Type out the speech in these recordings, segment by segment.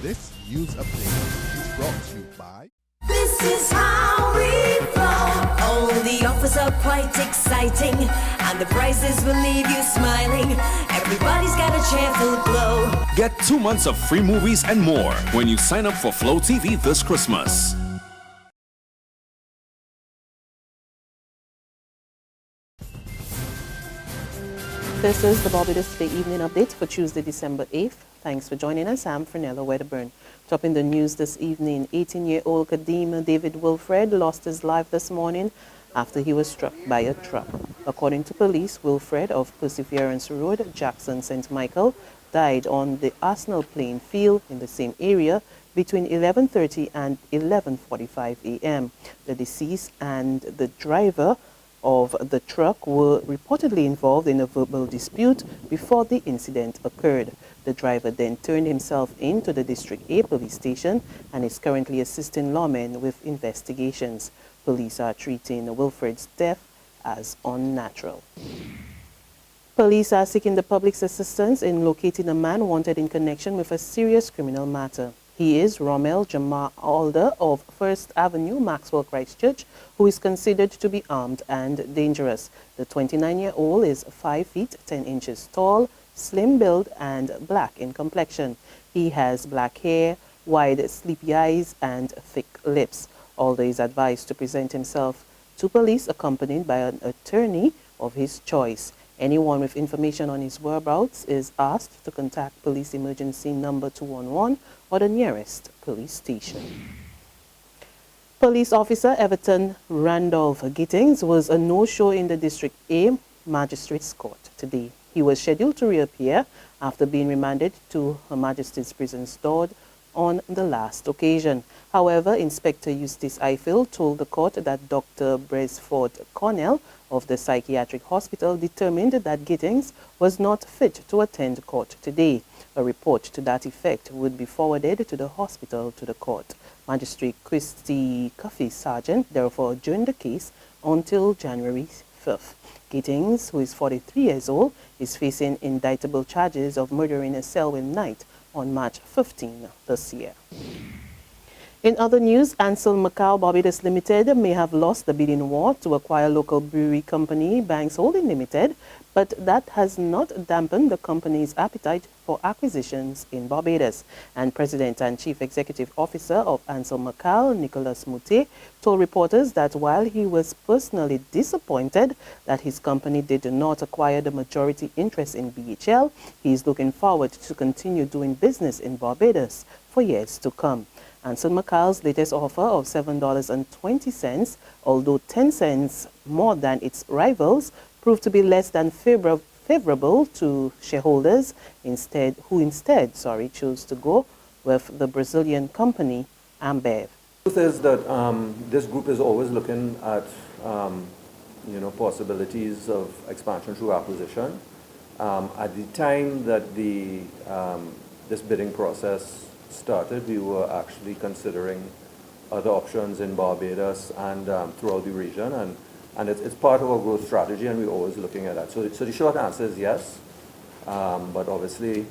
This news update is brought to you by... This is how we flow. Oh, the offers are quite exciting, and the prices will leave you smiling. Everybody's got a cheerful glow. Get 2 months of free movies and more when you sign up for Flow TV this Christmas. This is the Barbados Today Evening Update for Tuesday, December 8th. Thanks for joining us. I'm Fernella Wedderburn. Topping the news this evening, 18-year-old Kadeem David Wilfred lost his life this morning after he was struck by a truck. According to police, Wilfred of Perseverance Road, Jackson, St. Michael, died on the Arsenal playing field in the same area between 11:30 and 11:45 a.m. The deceased and the driver of the truck were reportedly involved in a verbal dispute before the incident occurred. The driver then turned himself in to the District A police station and is currently assisting lawmen with investigations. Police are treating Wilfred's death as unnatural. Police are seeking the public's assistance in locating a man wanted in connection with a serious criminal matter. He is Romel Jamar Allder of First Avenue, Maxwell, Christchurch, who is considered to be armed and dangerous. The 29-year-old is 5 feet 10 inches tall, slim build, and black in complexion. He has black hair, wide sleepy eyes, and thick lips. Allder is advised to present himself to police accompanied by an attorney of his choice. Anyone with information on his whereabouts is asked to contact police emergency number 211 or the nearest police station. Police officer Everton Gittens was a no-show in the District A Magistrates Court today. He was scheduled to reappear after being remanded to Her Majesty's Prison Stored on the last occasion. However, Inspector Eustace Eiffel told the court that Dr. Bresford Cornell of the psychiatric hospital determined that Gittens was not fit to attend court today. A report to that effect would be forwarded to the hospital to the court. Magistrate Christy Cuffy Sargent therefore adjourned the case until January 5th. Gittens, who is 43 years old, is facing indictable charges of murdering a Selwyn Knight on March 15 this year. In other news, Ansel Macau Barbados Limited may have lost the bidding war to acquire local brewery company Banks Holding Limited, but that has not dampened the company's appetite for acquisitions in Barbados. And President and Chief Executive Officer of Ansel Macau, Nicholas Mute, told reporters that while he was personally disappointed that his company did not acquire the majority interest in BHL, he is looking forward to continue doing business in Barbados for years to come. Ansel Macau's latest offer of $7.20, although 10 cents more than its rivals, proved to be less than favorable to shareholders who instead chose to go with the Brazilian company Ambev. The truth is that this group is always looking at possibilities of expansion through acquisition. At the time that this bidding process started, we were actually considering other options in Barbados and throughout the region, and it's part of our growth strategy, and we're always looking at that. So the short answer is yes, but obviously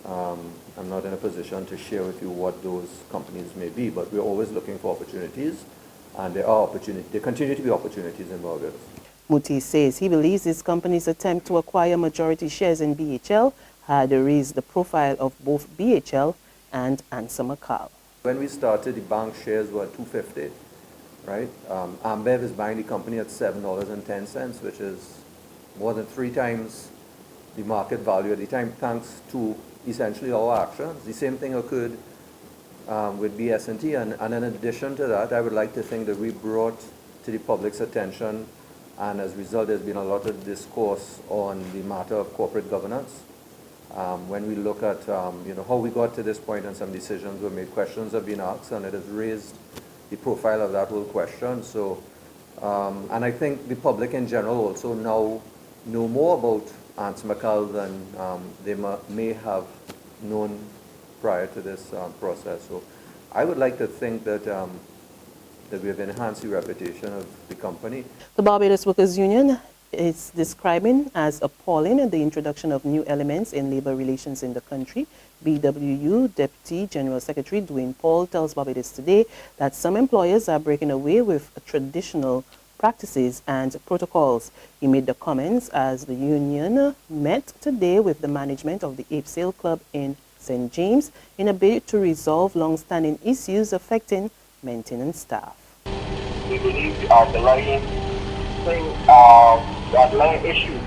I'm not in a position to share with you what those companies may be, but we're always looking for opportunities, and there continue to be opportunities in Barbados. Muti says he believes his company's attempt to acquire majority shares in BHL had raised the profile of both BHL and Ansel Macau. When we started, the bank shares were $2.50, right? Ambev is buying the company at $7.10, which is more than 3 times the market value at the time, thanks to essentially our actions. The same thing occurred with BS&T, and in addition to that, I would like to think that we brought to the public's attention, and as a result, there's been a lot of discourse on the matter of corporate governance. When we look at how we got to this point and some decisions were made, questions have been asked, and it has raised the profile of that whole question. So, and I think the public in general also now know more about Ansel Macau than they may have known prior to this process. So I would like to think that we have enhanced the reputation of the company. The Barbados Workers Union is describing as appalling the introduction of new elements in labor relations in the country. BWU Deputy General Secretary Dwayne Paul tells Barbados Today that some employers are breaking away with traditional practices and protocols. He made the comments as the union met today with the management of the Ape Sail Club in St. James in a bid to resolve long-standing issues affecting maintenance staff. We believe the underlying issue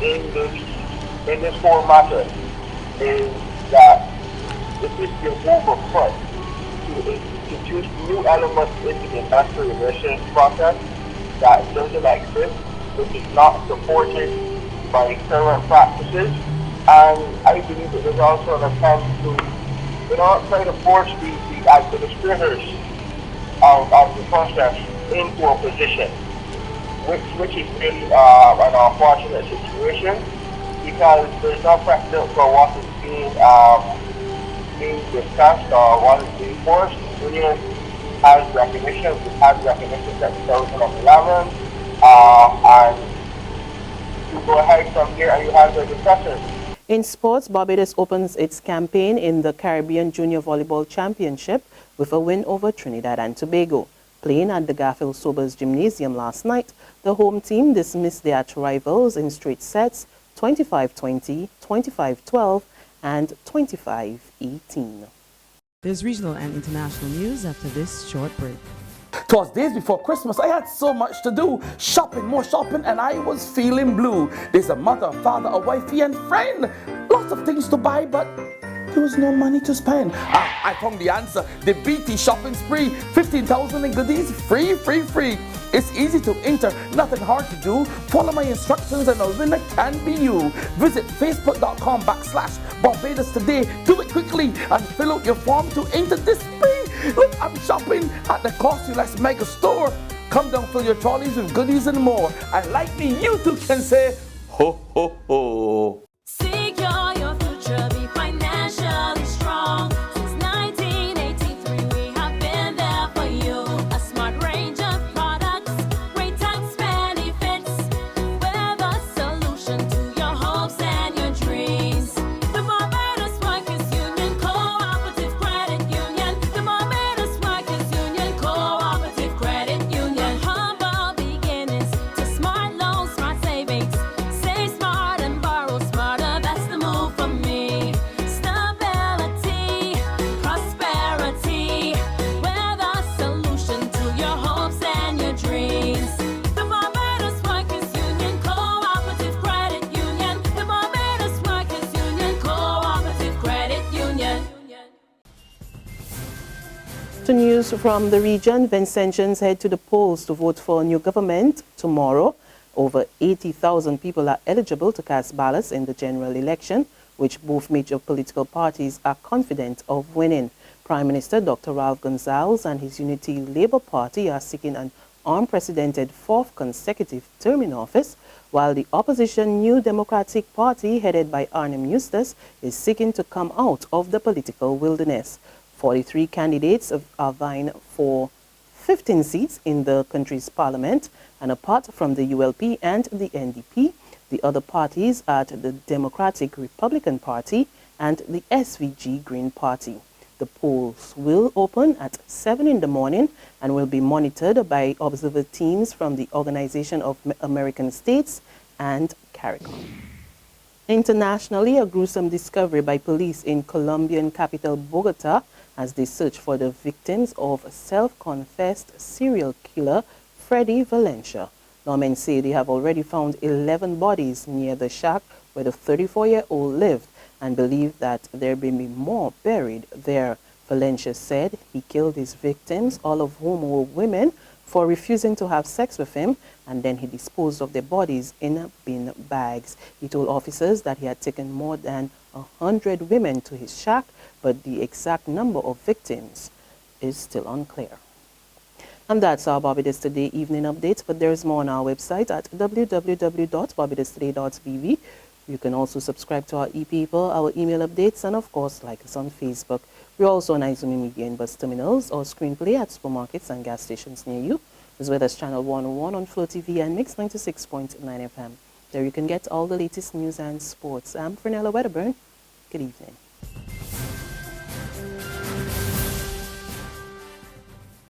in this whole matter is that it is the overfoot to introduce new elements into the industrial relations process that doesn't exist, which is not supported by current practices. And I believe it is also an attempt to, try to force the administrators of the process into a position, which is really an unfortunate situation, because there's no precedent for what is being discussed or what is being forced. The union has recognition. We've had recognition since 2011, and you go ahead from here and you have the discussion. In sports, Barbados opens its campaign in the Caribbean Junior Volleyball Championship with a win over Trinidad and Tobago. Playing at the Garfield Sobers Gymnasium last night, the home team dismissed their rivals in straight sets 25-20, 25-12, and 25-18. There's regional and international news after this short break. It was days before Christmas. I had so much to do. Shopping, more shopping, and I was feeling blue. There's a mother, father, a wifey, and friend. Lots of things to buy, but there was no money to spend. I found the answer. The BT shopping spree. 15,000 in goodies. Free, free, free. It's easy to enter. Nothing hard to do. Follow my instructions and a winner can be you. Visit facebook.com/Barbados today. Do it quickly and fill out your form to enter this spree. Look, I'm shopping at the Costy Mega Store. Come down, fill your trolleys with goodies and more. And like me, you too can say, ho, ho, ho. Secure your future, be financially strong. Since 1983, we have been there for you. A smart range of products, great tax benefits. We're the solution to your hopes and your dreams. The Barbados Workers Union Cooperative Credit Union. The Barbados Workers Union Cooperative Credit Union. Humble beginnings to smart loans, smart savings. Save smart and borrow smarter, that's the move for me. Stability, prosperity, we're the solution to your hopes and your dreams. The Barbados Workers Union Cooperative Credit Union. The Barbados Workers Union Cooperative Credit Union. To news from the region, Vincentians head to the polls to vote for a new government tomorrow. Over 80,000 people are eligible to cast ballots in the general election, which both major political parties are confident of winning. Prime Minister Dr. Ralph Gonsalves and his Unity Labour Party are seeking an unprecedented fourth consecutive term in office, while the opposition New Democratic Party, headed by Arnhem Eustace, is seeking to come out of the political wilderness. 43 candidates are vying for 15 seats in the country's parliament, and apart from the ULP and the NDP, the other parties are the Democratic Republican Party and the SVG Green Party. The polls will open at 7 in the morning and will be monitored by observer teams from the Organization of American States and CARICOM. Internationally, a gruesome discovery by police in Colombian capital Bogota as they search for the victims of self-confessed serial killer Freddy Valencia. Lawmen say they have already found 11 bodies near the shack where the 34-year-old lived and believe that there may be more buried there. Valencia said he killed his victims, all of whom were women, for refusing to have sex with him, and then he disposed of their bodies in bin bags. He told officers that he had taken more than 100 women to his shack, but the exact number of victims is still unclear. And that's our Barbados Today evening update, but there's more on our website at www.barbadostoday.bv. You can also subscribe to our e-paper, our email updates, and of course, like us on Facebook. We're also on Izumi Media and bus terminals or screenplay at supermarkets and gas stations near you. as well as Channel 101 on Flow TV and Mix 96.9 FM. There you can get all the latest news and sports. I'm Fernella Wedderburn. Good evening.